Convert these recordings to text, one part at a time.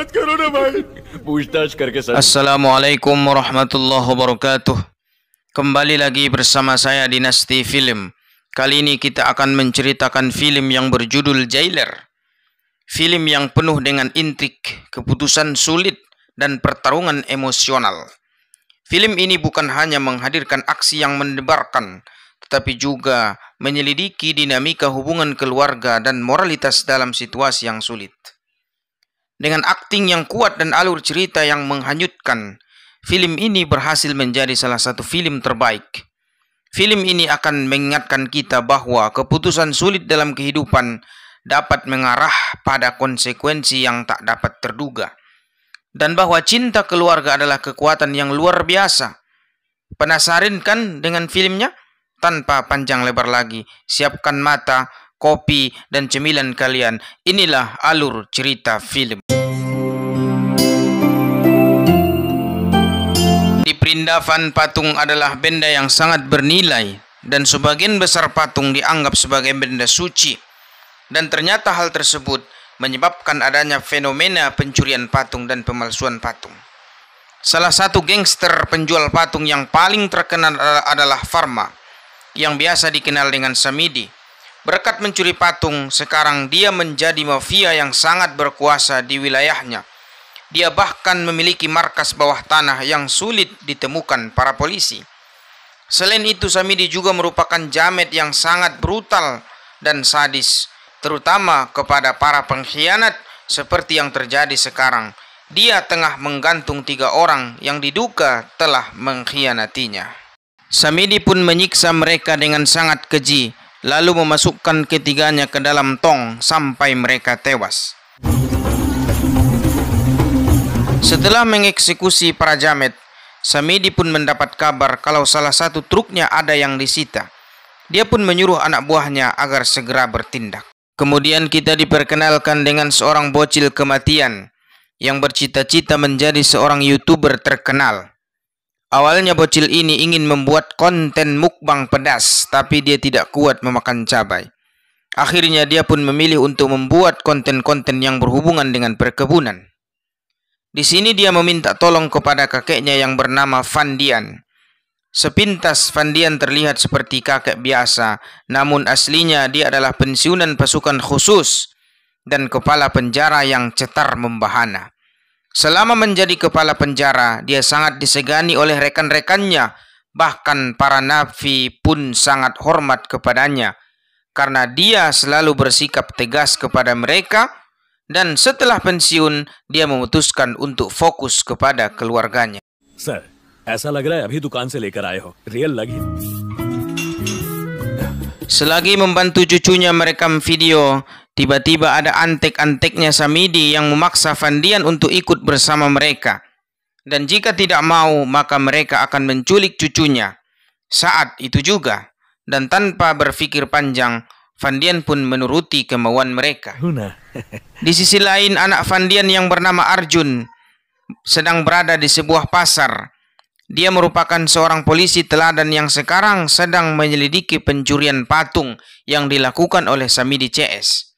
बात करो ना भाई. पूछताछ करके sir. Assalamualaikum warahmatullahi wabarakatuh. Kembali lagi bersama saya Dinasti Film. Kali ini kita akan menceritakan film yang berjudul Jailer. Film yang penuh dengan intrik, keputusan sulit, dan pertarungan emosional. Film ini bukan hanya menghadirkan aksi yang mendebarkan, tetapi juga menyelidiki dinamika hubungan keluarga dan moralitas dalam situasi yang sulit. Dengan akting yang kuat dan alur cerita yang menghanyutkan, film ini berhasil menjadi salah satu film terbaik. Film ini akan mengingatkan kita bahwa keputusan sulit dalam kehidupan dapat mengarah pada konsekuensi yang tak dapat terduga. Dan bahwa cinta keluarga adalah kekuatan yang luar biasa. Penasaran kan dengan filmnya? Tanpa panjang lebar lagi, siapkan mata, kopi, dan cemilan kalian. Inilah alur cerita film. Di Perindavan, patung adalah benda yang sangat bernilai, dan sebagian besar patung dianggap sebagai benda suci. Dan ternyata hal tersebut menyebabkan adanya fenomena pencurian patung dan pemalsuan patung. Salah satu gangster penjual patung yang paling terkenal adalah Varma, yang biasa dikenal dengan Samidi. Berkat mencuri patung, sekarang dia menjadi mafia yang sangat berkuasa di wilayahnya. Dia bahkan memiliki markas bawah tanah yang sulit ditemukan para polisi. Selain itu, Samidi juga merupakan jamet yang sangat brutal dan sadis, terutama kepada para pengkhianat seperti yang terjadi sekarang. Dia tengah menggantung 3 orang yang diduga telah mengkhianatinya. Samidi pun menyiksa mereka dengan sangat keji, lalu memasukkan ketiganya ke dalam tong sampai mereka tewas. Setelah mengeksekusi para jamet, Samidi pun mendapat kabar kalau salah satu truknya ada yang disita. Dia pun menyuruh anak buahnya agar segera bertindak. Kemudian kita diperkenalkan dengan seorang bocil kematian yang bercita-cita menjadi seorang YouTuber terkenal. Awalnya bocil ini ingin membuat konten mukbang pedas, tapi dia tidak kuat memakan cabai. Akhirnya dia pun memilih untuk membuat konten-konten yang berhubungan dengan perkebunan. Di sini dia meminta tolong kepada kakeknya yang bernama Fandian. Sepintas Fandian terlihat seperti kakek biasa, namun aslinya dia adalah pensiunan pasukan khusus dan kepala penjara yang cetar membahana. Selama menjadi kepala penjara, dia sangat disegani oleh rekan-rekannya, bahkan para napi pun sangat hormat kepadanya, karena dia selalu bersikap tegas kepada mereka, dan setelah pensiun, dia memutuskan untuk fokus kepada keluarganya. Sir, ऐसा लग रहा है अभी दुकान से लेकर आए हो. रियल लगी. Selagi membantu cucunya merekam video, tiba-tiba ada antek-anteknya Samidi yang memaksa Fandian untuk ikut bersama mereka. Dan jika tidak mau, maka mereka akan menculik cucunya. Saat itu juga, dan tanpa berpikir panjang, Fandian pun menuruti kemauan mereka. Di sisi lain, anak Fandian yang bernama Arjun sedang berada di sebuah pasar. Dia merupakan seorang polisi teladan yang sekarang sedang menyelidiki pencurian patung yang dilakukan oleh Samidi CS.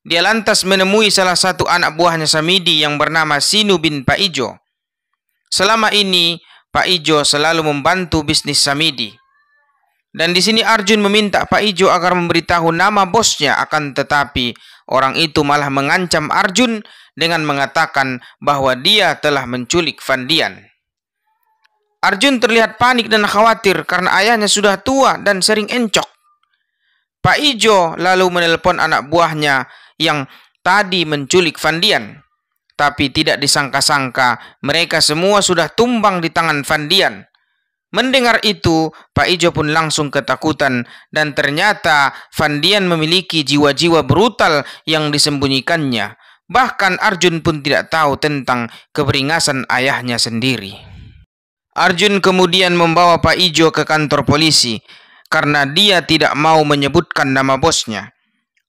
Dia lantas menemui salah satu anak buahnya Samidi yang bernama Sinu bin Pak Ijo. Selama ini, Pak Ijo selalu membantu bisnis Samidi. Dan di sini Arjun meminta Pak Ijo agar memberitahu nama bosnya, akan tetapi orang itu malah mengancam Arjun dengan mengatakan bahwa dia telah menculik Fandian. Arjun terlihat panik dan khawatir karena ayahnya sudah tua dan sering encok. Pak Ijo lalu menelpon anak buahnya yang tadi menculik Fandian. Tapi tidak disangka-sangka mereka semua sudah tumbang di tangan Fandian. Mendengar itu, Pak Ijo pun langsung ketakutan dan ternyata Fandian memiliki jiwa-jiwa brutal yang disembunyikannya. Bahkan Arjun pun tidak tahu tentang keberingasan ayahnya sendiri. Arjun kemudian membawa Pak Ijo ke kantor polisi karena dia tidak mau menyebutkan nama bosnya.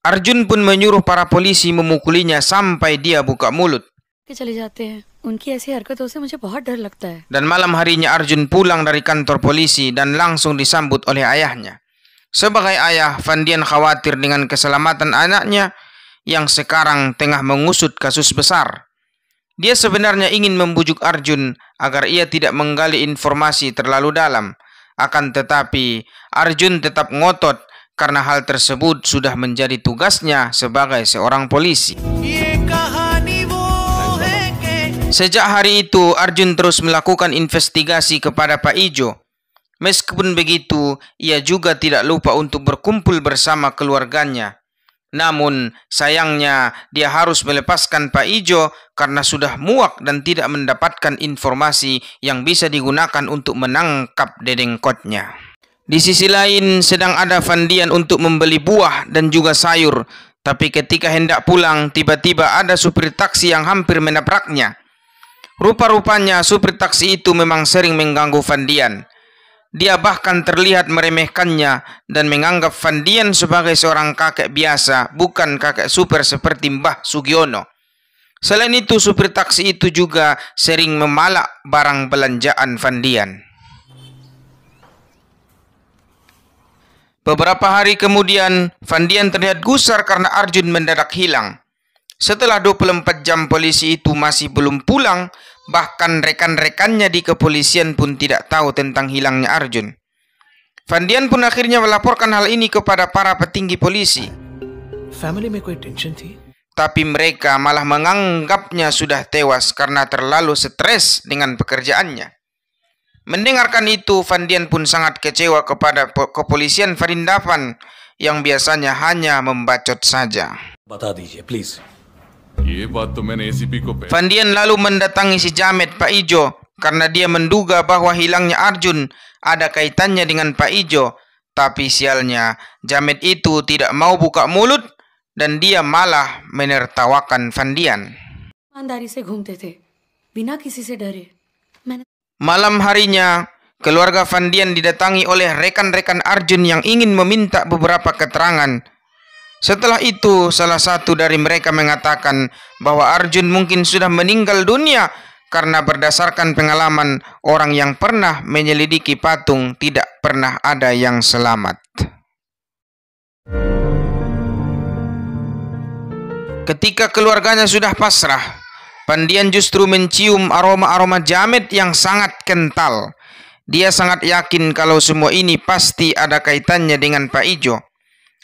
Arjun pun menyuruh para polisi memukulinya sampai dia buka mulut. Dan malam harinya Arjun pulang dari kantor polisi dan langsung disambut oleh ayahnya. Sebagai ayah, Fandian khawatir dengan keselamatan anaknya yang sekarang tengah mengusut kasus besar. Dia sebenarnya ingin membujuk Arjun agar ia tidak menggali informasi terlalu dalam. Akan tetapi, Arjun tetap ngotot karena hal tersebut sudah menjadi tugasnya sebagai seorang polisi. Sejak hari itu, Arjun terus melakukan investigasi kepada Pak Ijo. Meskipun begitu, ia juga tidak lupa untuk berkumpul bersama keluarganya. Namun, sayangnya dia harus melepaskan Pak Ijo karena sudah muak dan tidak mendapatkan informasi yang bisa digunakan untuk menangkap dedengkotnya. Di sisi lain, sedang ada Fandian untuk membeli buah dan juga sayur. Tapi ketika hendak pulang, tiba-tiba ada supir taksi yang hampir menabraknya. Rupa-rupanya supir taksi itu memang sering mengganggu Fandian. Dia bahkan terlihat meremehkannya dan menganggap Fandian sebagai seorang kakek biasa, bukan kakek super seperti Mbah Sugiono. Selain itu, supir taksi itu juga sering memalak barang belanjaan Fandian. Beberapa hari kemudian, Fandian terlihat gusar karena Arjun mendadak hilang. Setelah 24 jam polisi itu masih belum pulang, bahkan rekan-rekannya di kepolisian pun tidak tahu tentang hilangnya Arjun. Fandian pun akhirnya melaporkan hal ini kepada para petinggi polisi. Tapi mereka malah menganggapnya sudah tewas karena terlalu stres dengan pekerjaannya. Mendengarkan itu, Fandian pun sangat kecewa kepada kepolisian Farindavan yang biasanya hanya membacot saja. बता दीजिए please. Fandian lalu mendatangi si Jamet Pak Ijo karena dia menduga bahwa hilangnya Arjun ada kaitannya dengan Pak Ijo. Tapi sialnya, Jamet itu tidak mau buka mulut dan dia malah menertawakan Fandian. Malam harinya, keluarga Fandian didatangi oleh rekan-rekan Arjun yang ingin meminta beberapa keterangan. Setelah itu, salah satu dari mereka mengatakan bahwa Arjun mungkin sudah meninggal dunia karena berdasarkan pengalaman orang yang pernah menyelidiki patung tidak pernah ada yang selamat. Ketika keluarganya sudah pasrah, Fandian justru mencium aroma-aroma jamet yang sangat kental. Dia sangat yakin kalau semua ini pasti ada kaitannya dengan Pak Ijo.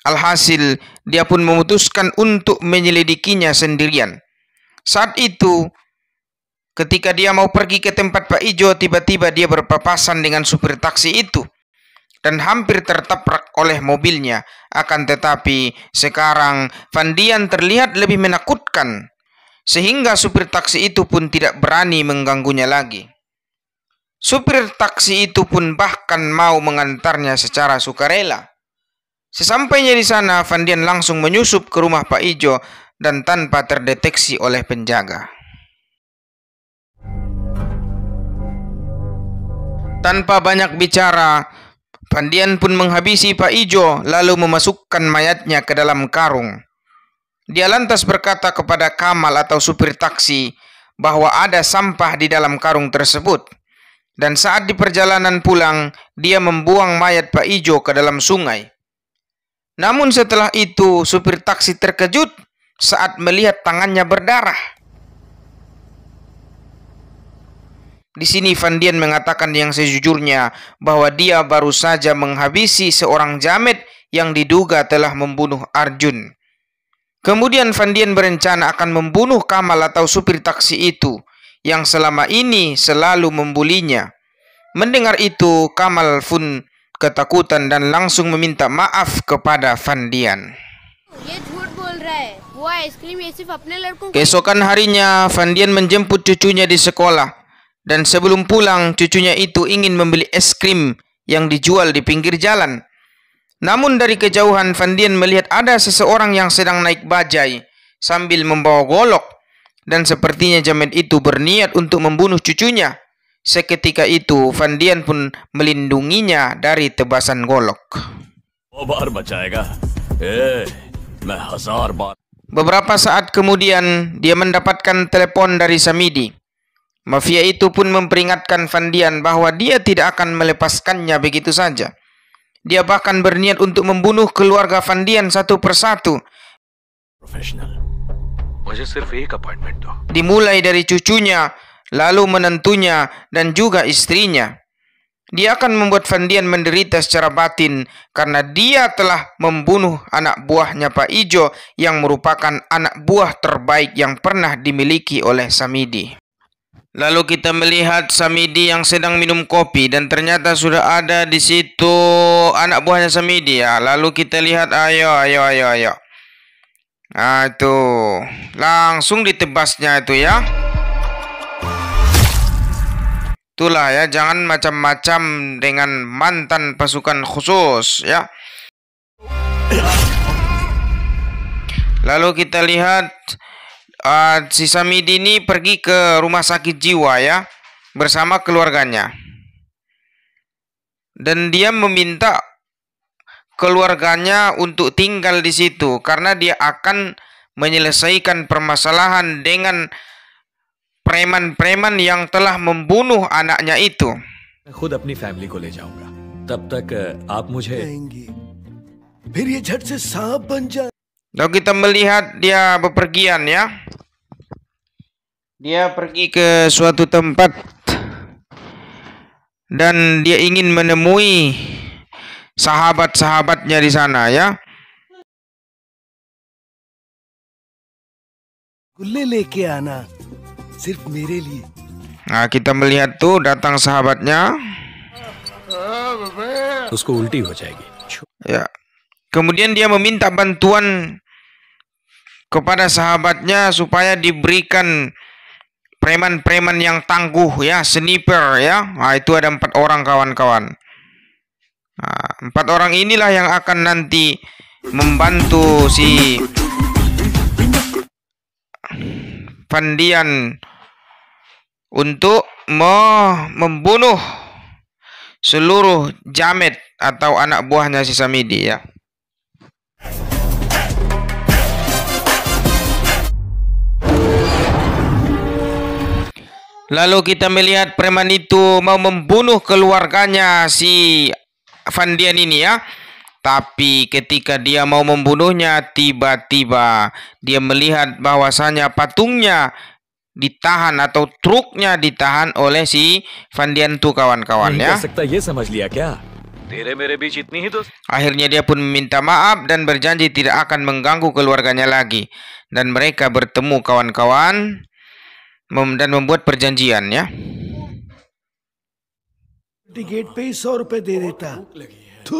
Alhasil, dia pun memutuskan untuk menyelidikinya sendirian. Saat itu, ketika dia mau pergi ke tempat Pak Ijo, tiba-tiba dia berpapasan dengan supir taksi itu dan hampir tertabrak oleh mobilnya. Akan tetapi, sekarang Fandian terlihat lebih menakutkan, sehingga supir taksi itu pun tidak berani mengganggunya lagi. Supir taksi itu pun bahkan mau mengantarnya secara sukarela. Sesampainya di sana, Fandian langsung menyusup ke rumah Pak Ijo dan tanpa terdeteksi oleh penjaga. Tanpa banyak bicara, Fandian pun menghabisi Pak Ijo lalu memasukkan mayatnya ke dalam karung. Dia lantas berkata kepada Kamal atau supir taksi bahwa ada sampah di dalam karung tersebut. Dan saat di perjalanan pulang, dia membuang mayat Pak Ijo ke dalam sungai. Namun setelah itu, supir taksi terkejut saat melihat tangannya berdarah. Di sini Fandian mengatakan yang sejujurnya bahwa dia baru saja menghabisi seorang jamet yang diduga telah membunuh Arjun. Kemudian Fandian berencana akan membunuh Kamal atau supir taksi itu yang selama ini selalu membulinya. Mendengar itu, Kamal pun ketakutan dan langsung meminta maaf kepada Fandian. Keesokan harinya, Fandian menjemput cucunya di sekolah. Dan sebelum pulang, cucunya itu ingin membeli es krim yang dijual di pinggir jalan. Namun dari kejauhan, Fandian melihat ada seseorang yang sedang naik bajai sambil membawa golok. Dan sepertinya jamet itu berniat untuk membunuh cucunya. Seketika itu, Fandian pun melindunginya dari tebasan golok. Beberapa saat kemudian, dia mendapatkan telepon dari Samidi. Mafia itu pun memperingatkan Fandian bahwa dia tidak akan melepaskannya begitu saja. Dia bahkan berniat untuk membunuh keluarga Fandian satu persatu. मुझे सिर्फ एक अपॉइंटमेंट दो. Dimulai dari cucunya, lalu menantunya, dan juga istrinya. Dia akan membuat Van Dien menderita secara batin karena dia telah membunuh anak buahnya Pak Ijo yang merupakan anak buah terbaik yang pernah dimiliki oleh Samidi. Lalu kita melihat Samidi yang sedang minum kopi dan ternyata sudah ada di situ anak buahnya Samidi ya. Lalu kita lihat, ayo. Nah, itu langsung ditebasnya itu ya. Itulah ya, jangan macam-macam dengan mantan pasukan khusus ya. Lalu kita lihat si Samidi ini pergi ke rumah sakit jiwa ya bersama keluarganya. Dan dia meminta keluarganya untuk tinggal di situ karena dia akan menyelesaikan permasalahan dengan preman-preman yang telah membunuh anaknya itu. मैं खुद अपनी फैमिली को ले जाऊंगा. तब तक आप मुझे फिर ये झट से सांप बन जाए. Lalu kita melihat dia bepergian ya. Dia pergi ke suatu tempat dan dia ingin menemui sahabat-sahabatnya di sana ya. गुल्ले लेके आना सिर्फ मेरे लिए. Nah, kita melihat tuh datang sahabatnya. उसको उल्टी हो जाएगी. Ya. Kemudian dia meminta bantuan kepada sahabatnya supaya diberikan preman-preman yang tangguh ya, sniper ya. Nah, itu ada 4 orang kawan-kawan. Nah, 4 orang inilah yang akan nanti membantu si Van Dien untuk membunuh seluruh jamet atau anak buahnya si Samidi ya. Lalu kita melihat preman itu mau membunuh keluarganya si Van Dien ini ya. Tapi ketika dia mau membunuhnya, tiba-tiba dia melihat bahwasanya patungnya ditahan atau truknya ditahan oleh si Van Dien itu kawan-kawan नहीं ya. कर सकता ये समझ लिया क्या? तेरे मेरे बीच इतनी ही दोस्त. Akhirnya dia pun meminta maaf dan berjanji tidak akan mengganggu keluarganya lagi. Dan mereka bertemu kawan-kawan dan membuat perjanjian ya. Ticket पे ही 100 रुपए दे देता. थू.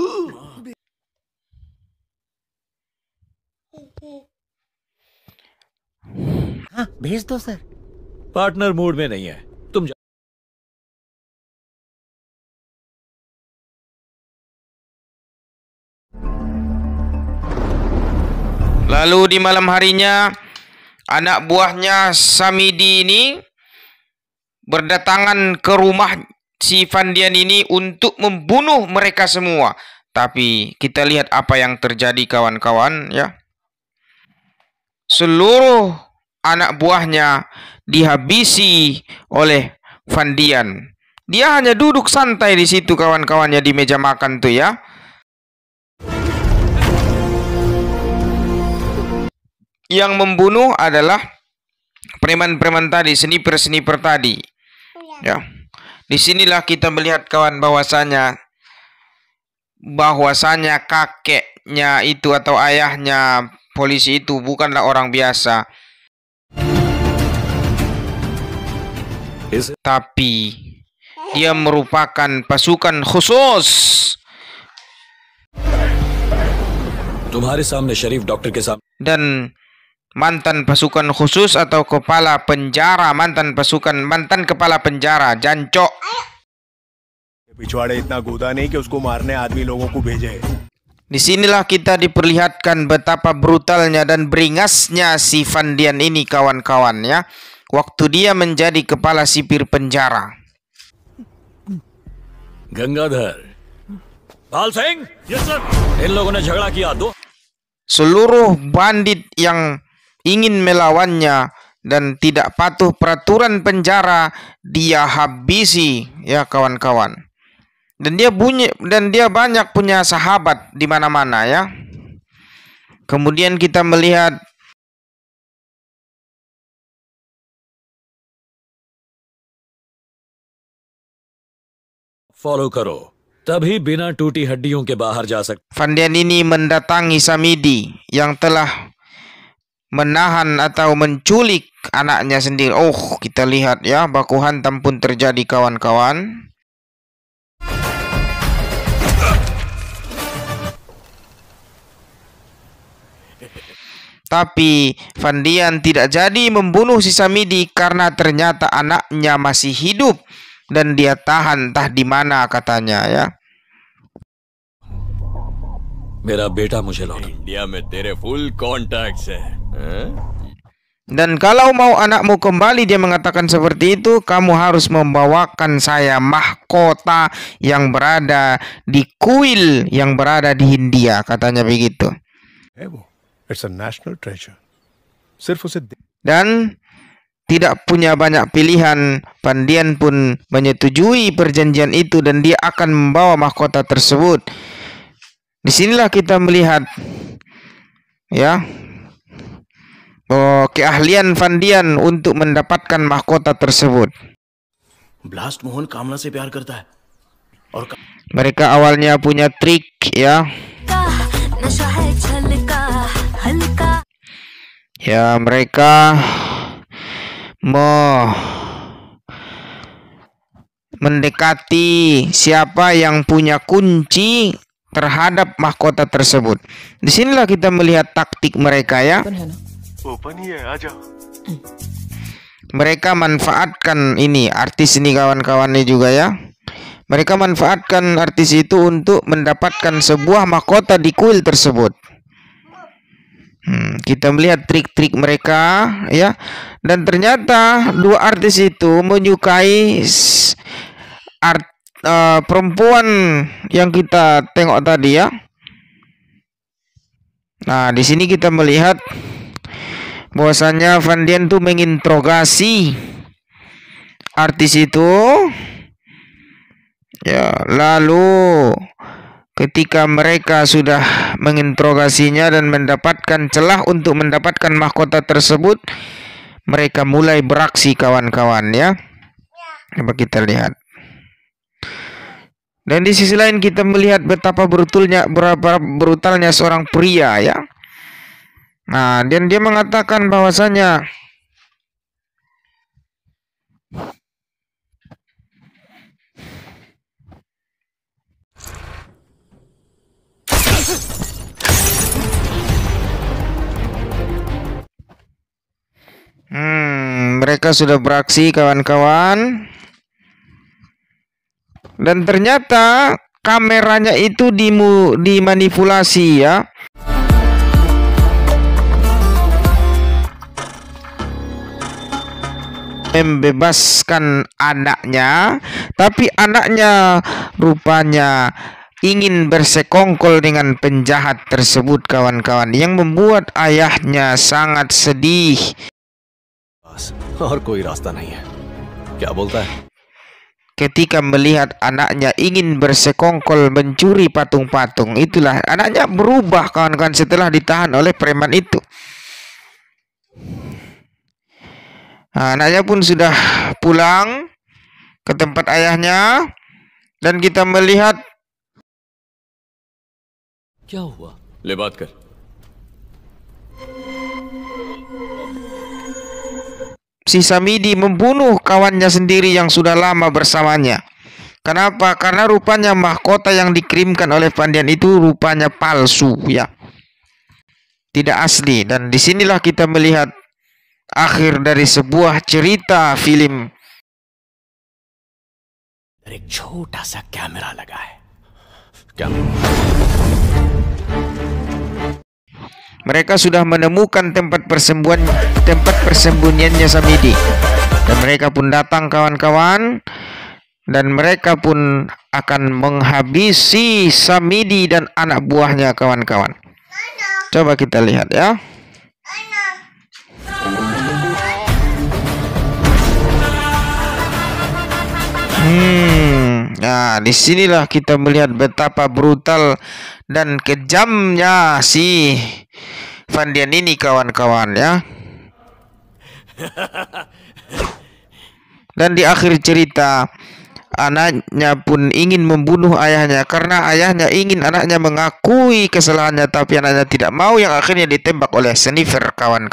हाँ भेज दो सर. पार्टनर मूड में नहीं है. तुम जा. Lalu di malam harinya anak buahnya Samidi ini berdatangan ke rumah si Van Dien ini untuk membunuh mereka semua. Tapi kita lihat apa yang terjadi kawan-kawan ya. Seluruh anak buahnya dihabisi oleh Van Dien. Dia hanya duduk santai di situ kawan-kawannya di meja makan tuh ya. Yang membunuh adalah preman-preman tadi, sniper-sniper tadi. Ya. Disinilah kita melihat kawan bahwasanya kakeknya itu atau ayahnya polisi itu bukanlah orang biasa. Tapi dia merupakan pasukan khusus. तुम्हारे सामने शरीफ डॉक्टर के सामने. Dan mantan pasukan khusus atau kepala penjara, mantan kepala penjara, jancok. पिछवाड़े इतना गोदा नहीं कि उसको मारने आदमी लोगों को भेजे. Disinilah kita diperlihatkan betapa brutalnya dan beringasnya si Van Dien ini kawan-kawan ya. Waktu dia menjadi kepala sipir penjara. Gangadhar. Pal Singh. Yes sir. इन लोगों ने झगड़ा किया. Seluruh bandit yang ingin melawannya dan tidak patuh peraturan penjara dia habisi ya kawan-kawan. Dan dia banyak punya sahabat di mana-mana ya. Kemudian kita melihat follow करो, तभी बिना टूटी हड्डियों के बाहर जा सकते. Van Dian ini mendatangi Samidi yang telah menahan atau menculik anaknya sendiri. Oh, kita lihat ya, baku hantam pun terjadi kawan-kawan. Tapi Van Dian tidak jadi membunuh si Samidi karena ternyata anaknya masih hidup dan dia tahan entah di mana katanya ya. मेरा बेटा मुझे लौटा. इंडिया में तेरे full contacts हैं. Dan kalau mau anakmu kembali, dia mengatakan seperti itu, kamu harus membawakan saya mahkota yang berada di kuil yang berada di Hindia, katanya begitu. It's a national treasure. सिर्फ उसे Dan tidak punya banyak pilihan, Van Dian pun menyetujui perjanjian itu dan dia akan membawa mahkota tersebut. Disinilah kita melihat ya keahlian Van Dian untuk mendapatkan mahkota tersebut. Blast Mohan कामना से प्यार करता है और Mereka awalnya punya trik ya. Ya, mereka mendekati siapa yang punya kunci terhadap mahkota tersebut. Disinilah kita melihat taktik mereka ya. Mereka manfaatkan ini artis ini kawan-kawan ini juga ya. Mereka manfaatkan artis itu untuk mendapatkan sebuah mahkota di kuil tersebut. Kita melihat trik-trik mereka ya, dan ternyata dua artis itu menyukai perempuan yang kita tengok tadi ya. Nah, di sini kita melihat bahwasanya Van Dian tuh menginterogasi artis itu ya, lalu ketika mereka sudah menginterogasinya dan mendapatkan celah untuk mendapatkan mahkota tersebut, mereka mulai beraksi kawan-kawan ya. Coba kita lihat. Dan di sisi lain kita melihat betapa brutalnya seorang pria ya. Nah, dan dia mengatakan bahwasanya mereka sudah beraksi kawan-kawan. Dan ternyata kameranya itu dimanipulasi ya. Membebaskan anaknya, tapi anaknya rupanya ingin bersekongkol dengan penjahat tersebut kawan-kawan, yang membuat ayahnya sangat sedih. और कोई रास्ता नहीं है. क्या बोलता है? Ketika melihat anaknya ingin bersekongkol mencuri patung-patung, itulah anaknya berubah kawan-kawan setelah ditahan oleh preman itu. Nah, anaknya pun sudah pulang ke tempat ayahnya dan kita melihat क्या हुआ? ले बात कर. si Samidi membunuh kawannya sendiri yang sudah lama bersamanya. Kenapa? Karena rupanya mahkota yang dikirimkan oleh Van Dian itu rupanya palsu ya, tidak asli. Dan disinilah kita melihat akhir dari sebuah cerita film. एक छोटा सा कैमरा लगा है. Mereka sudah menemukan tempat persembunyiannya Samidi, dan mereka pun datang kawan-kawan, dan mereka pun akan menghabisi Samidi dan anak buahnya kawan-kawan. Coba kita lihat ya. Nah, disinilah kita melihat betapa brutal dan kejamnya si Van Dian ini kawan-kawan ya. Dan di akhir cerita Anaknya pun ingin membunuh ayahnya karena ayahnya ingin anaknya mengakui kesalahannya, tapi anaknya tidak mau, yang akhirnya ditembak oleh Sniffer, kawan-kawan.